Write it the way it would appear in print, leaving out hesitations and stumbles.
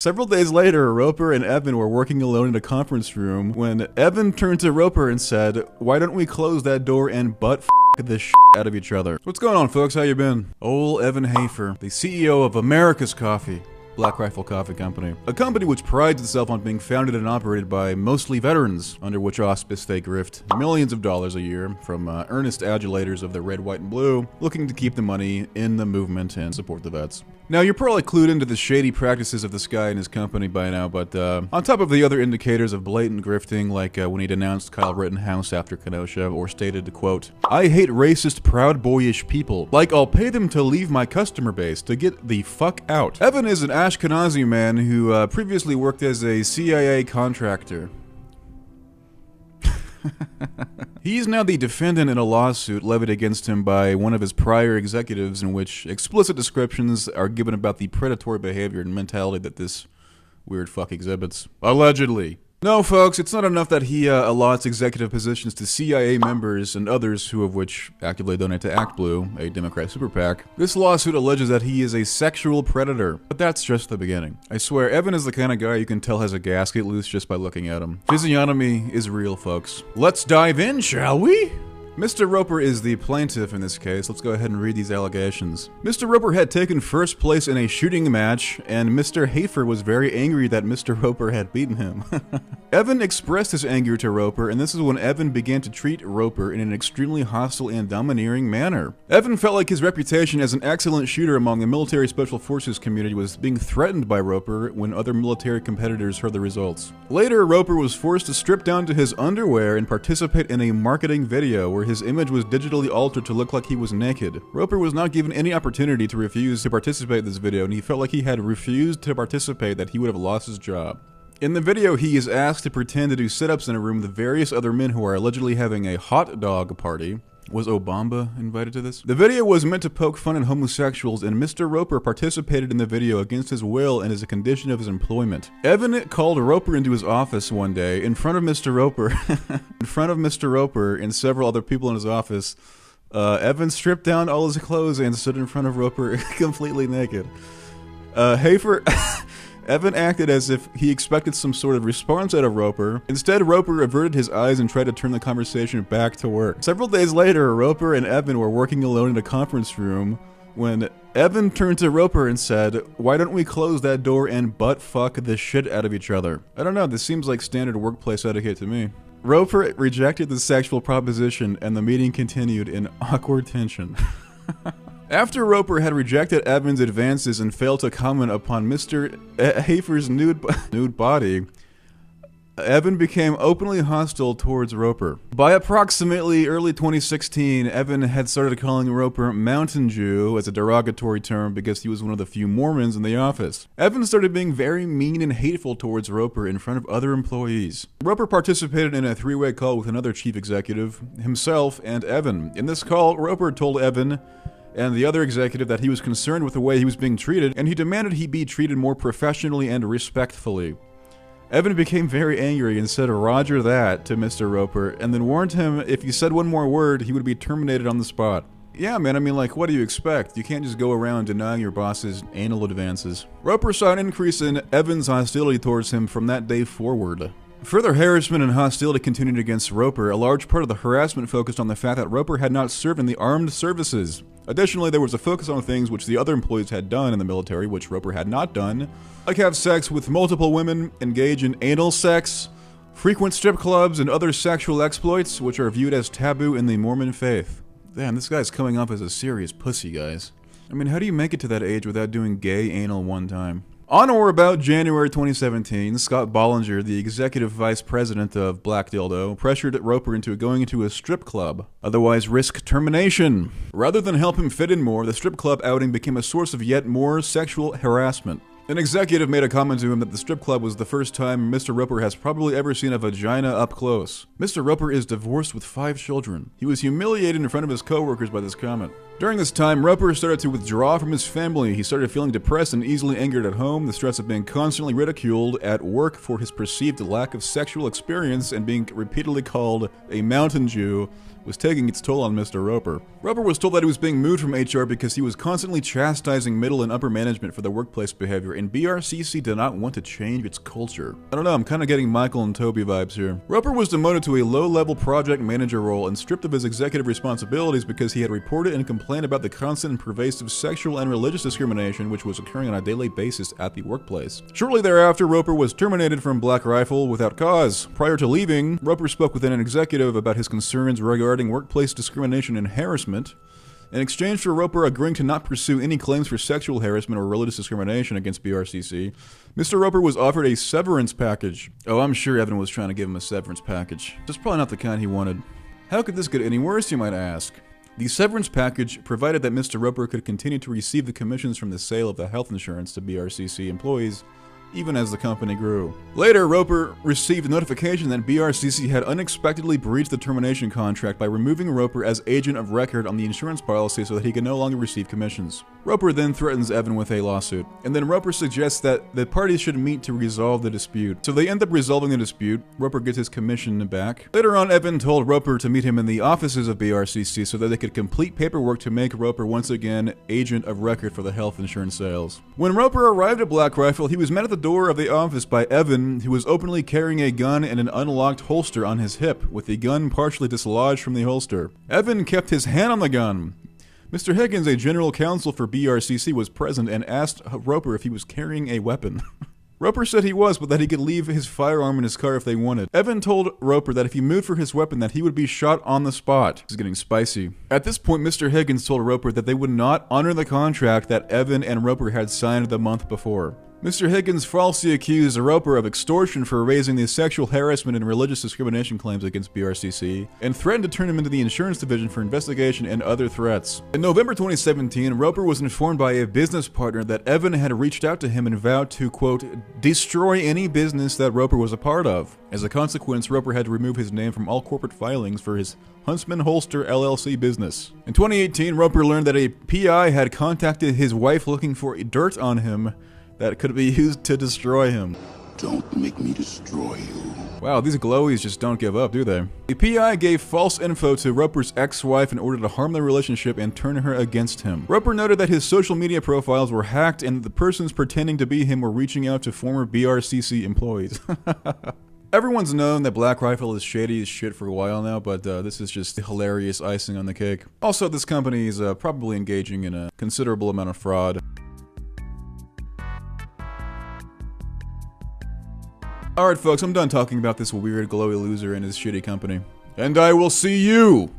Several days later, Roper and Evan were working alone in a conference room when Evan turned to Roper and said, "Why don't we close that door and butt the shit out of each other?" What's going on, folks? How you been? Ol' Evan Hafer, the CEO of America's Coffee, Black Rifle Coffee Company, a company which prides itself on being founded and operated by mostly veterans, under which auspice they grift millions of dollars a year from earnest adulators of the red, white, and blue, looking to keep the money in the movement and support the vets. Now, you're probably clued into the shady practices of this guy and his company by now, but on top of the other indicators of blatant grifting, like when he denounced Kyle Rittenhouse after Kenosha, or stated, quote, "I hate racist, proud boyish people. Like, I'll pay them to leave my customer base, to get the fuck out." Evan is an Ashkenazi man who previously worked as a CIA contractor. He's now the defendant in a lawsuit levied against him by one of his prior executives, in which explicit descriptions are given about the predatory behavior and mentality that this weird fuck exhibits. Allegedly. No, folks, it's not enough that he allots executive positions to CIA members and others, who of which actively donate to ActBlue, a Democrat super PAC. This lawsuit alleges that he is a sexual predator, but that's just the beginning. I swear, Evan is the kind of guy you can tell has a gasket loose just by looking at him. Physiognomy is real, folks. Let's dive in, shall we? Mr. Roper is the plaintiff in this case. Let's go ahead and read these allegations. Mr. Roper had taken first place in a shooting match, and Mr. Hafer was very angry that Mr. Roper had beaten him. Evan expressed his anger to Roper, and this is when Evan began to treat Roper in an extremely hostile and domineering manner. Evan felt like his reputation as an excellent shooter among the military special forces community was being threatened by Roper when other military competitors heard the results. Later, Roper was forced to strip down to his underwear and participate in a marketing video where his image was digitally altered to look like he was naked. Roper was not given any opportunity to refuse to participate in this video, and he felt like he had refused to participate, that he would have lost his job. In the video, he is asked to pretend to do sit-ups in a room with various other men who are allegedly having a hot dog party. Was Obama invited to this? The video was meant to poke fun at homosexuals, and Mr. Roper participated in the video against his will and as a condition of his employment. Evan called Roper into his office one day in front of Mr. Roper, and several other people in his office. Evan stripped down all his clothes and stood in front of Roper completely naked. Evan acted as if he expected some sort of response out of Roper. Instead, Roper averted his eyes and tried to turn the conversation back to work. Several days later, Roper and Evan were working alone in a conference room when Evan turned to Roper and said, "Why don't we close that door and butt fuck the shit out of each other?" I don't know, this seems like standard workplace etiquette to me. Roper rejected the sexual proposition, and the meeting continued in awkward tension. After Roper had rejected Evan's advances and failed to comment upon Mr. Hafer's nude body, Evan became openly hostile towards Roper. By approximately early 2016, Evan had started calling Roper Mountain Jew as a derogatory term because he was one of the few Mormons in the office. Evan started being very mean and hateful towards Roper in front of other employees. Roper participated in a three-way call with another chief executive, himself, and Evan. In this call, Roper told Evan and the other executive that he was concerned with the way he was being treated, and he demanded he be treated more professionally and respectfully. Evan became very angry and said "Roger that" to Mr. Roper, and then warned him if he said one more word, he would be terminated on the spot. Yeah, man, I mean, like, what do you expect? You can't just go around denying your boss's anal advances. Roper saw an increase in Evan's hostility towards him from that day forward. Further harassment and hostility continued against Roper. A large part of the harassment focused on the fact that Roper had not served in the armed services. Additionally, there was a focus on things which the other employees had done in the military, which Roper had not done, like have sex with multiple women, engage in anal sex, frequent strip clubs, and other sexual exploits, which are viewed as taboo in the Mormon faith. Damn, this guy's coming off as a serious pussy, guys. I mean, how do you make it to that age without doing gay anal one time? On or about January 2017, Scott Bollinger, the executive vice president of Black Dildo, pressured Roper into going into a strip club, otherwise risk termination. Rather than help him fit in more, the strip club outing became a source of yet more sexual harassment. An executive made a comment to him that the strip club was the first time Mr. Roper has probably ever seen a vagina up close. Mr. Roper is divorced with 5 children. He was humiliated in front of his coworkers by this comment. During this time, Roper started to withdraw from his family. He started feeling depressed and easily angered at home, the stress of being constantly ridiculed at work for his perceived lack of sexual experience and being repeatedly called a mountain Jew was taking its toll on Mr. Roper. Roper was told that he was being moved from HR because he was constantly chastising middle and upper management for their workplace behavior, and BRCC did not want to change its culture. I don't know, I'm kind of getting Michael and Toby vibes here. Roper was demoted to a low-level project manager role and stripped of his executive responsibilities because he had reported and complained about the constant and pervasive sexual and religious discrimination which was occurring on a daily basis at the workplace. Shortly thereafter, Roper was terminated from Black Rifle without cause. Prior to leaving, Roper spoke with an executive about his concerns regarding workplace discrimination and harassment. In exchange for Roper agreeing to not pursue any claims for sexual harassment or religious discrimination against BRCC, Mr. Roper was offered a severance package. Oh, I'm sure Evan was trying to give him a severance package. Just probably not the kind he wanted. How could this get any worse, you might ask? The severance package provided that Mr. Roper could continue to receive the commissions from the sale of the health insurance to BRCC employees, even as the company grew. Later, Roper received notification that BRCC had unexpectedly breached the termination contract by removing Roper as agent of record on the insurance policy so that he could no longer receive commissions. Roper then threatens Evan with a lawsuit, and then Roper suggests that the parties should meet to resolve the dispute. So they end up resolving the dispute. Roper gets his commission back. Later on, Evan told Roper to meet him in the offices of BRCC so that they could complete paperwork to make Roper once again agent of record for the health insurance sales. When Roper arrived at Black Rifle, he was met at the door of the office by Evan, who was openly carrying a gun and an unlocked holster on his hip, with the gun partially dislodged from the holster. Evan kept his hand on the gun. Mr. Higgins, a general counsel for BRCC, was present and asked Roper if he was carrying a weapon. Roper said he was, but that he could leave his firearm in his car if they wanted. Evan told Roper that if he moved for his weapon that he would be shot on the spot. This is getting spicy. At this point, Mr. Higgins told Roper that they would not honor the contract that Evan and Roper had signed the month before. Mr. Higgins falsely accused Roper of extortion for raising the sexual harassment and religious discrimination claims against BRCC, and threatened to turn him into the insurance division for investigation and other threats. In November 2017, Roper was informed by a business partner that Evan had reached out to him and vowed to, quote, destroy any business that Roper was a part of. As a consequence, Roper had to remove his name from all corporate filings for his Huntsman Holster LLC business. In 2018, Roper learned that a PI had contacted his wife looking for dirt on him that could be used to destroy him. Don't make me destroy you. Wow, these glowies just don't give up, do they? The PI gave false info to Roper's ex-wife in order to harm their relationship and turn her against him. Roper noted that his social media profiles were hacked and that the persons pretending to be him were reaching out to former BRCC employees. Everyone's known that Black Rifle is shady as shit for a while now, but this is just hilarious icing on the cake. Also, this company is probably engaging in a considerable amount of fraud. Alright folks, I'm done talking about this weird glowy loser and his shitty company. And I will see you